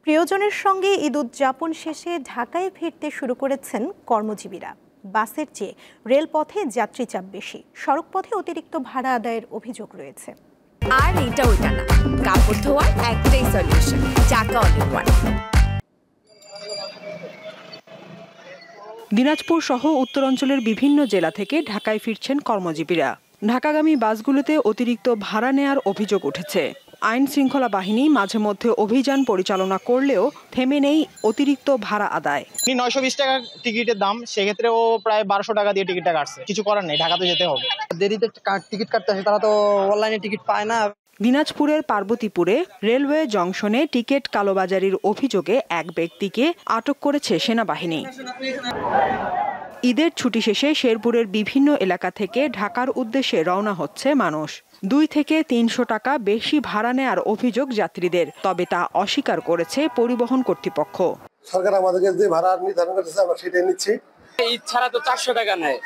প্রিয়জনের সঙ্গে ঈদ উদযাপন শেষে ঢাকায় ফিরতে শুরু করেছেন কর্মজীবীরা। বাসের চেয়ে রেলপথে যাত্রী চাপ বেশি, সড়কপথে অতিরিক্ত ভাড়া আদায়ের অভিযোগ রয়েছে। আর এটা ওইটা না, কাপড় ধোয়ার একটাই সলিউশন, চাকা অনেক ওয়ান। দিনাজপুর সহ উত্তরাঞ্চলের বিভিন্ন জেলা থেকে ঢাকায় ফিরছেন কর্মজীবীরা। ঢাকাগামী বাসগুলোতে অতিরিক্ত ভাড়া নেয়ার অভিযোগ উঠেছে। আইন শৃঙ্খলা বাহিনী মাঝে মধ্যে অভিযান পরিচালনা করলেও থেমে নেই অতিরিক্ত ভাড়া আদায়। 920 টাকা টিকিটের দাম, সেক্ষেত্রে ও প্রায় 1200 টাকা দিয়ে টিকিটটা কাটছে। কিছু করার নেই, ঢাকাতে যেতে হবে। দেরিতে টিকিট কাটতে আসে, তারা তো অনলাইনে টিকিট পায় না। দিনাজপুরের পার্বতীপুরে রেলওয়ে জংশনে টিকিট কালোবাজারির অভিযোগে এক ব্যক্তিকে আটক করেছে সেনাবাহিনী। ঈদের ছুটি শেষে শেরপুরের বিভিন্ন এলাকা থেকে ঢাকার উদ্দেশ্যে রওনা হচ্ছে মানুষ। 2 থেকে 300 টাকা বেশি ভাড়া নেয়ার অভিযোগ যাত্রীদের, তবে তা অস্বীকার করেছে পরিবহন কর্তৃপক্ষ। সরকার আমাদেরকে যে ভাড়া নির্ধারণ করেছে আমরা সেটাই নিচ্ছি। ঈদ ছাড়া তো 400 টাকা নেয়,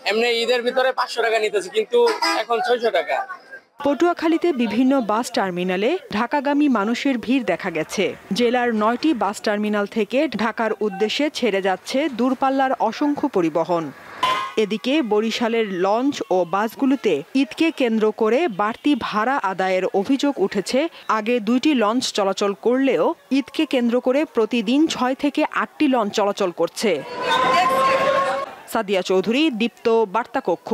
এমনি ঈদের ভিতরে 500 টাকা নিতেছে, কিন্তু এখন 600 টাকা। পটুয়াখালীতে বিভিন্ন বাস টার্মিনালে ঢাকাগামী মানুষের ভিড় দেখা গেছে। জেলার 9টি বাস টার্মিনাল থেকে ঢাকার উদ্দেশ্যে ছেড়ে যাচ্ছে দূরপাল্লার অসংখ্য পরিবহন। এদিকে বরিশালের লঞ্চ ও বাসগুলোতে ঈদকে কেন্দ্র করে বাড়তি ভাড়া আদায়ের অভিযোগ উঠেছে। আগে 2টি লঞ্চ চলাচল করলেও ঈদকে কেন্দ্র করে প্রতিদিন 6 থেকে 8টি লঞ্চ চলাচল করছে। সাদিয়া চৌধুরী, দীপ্ত বার্তা কক্ষ।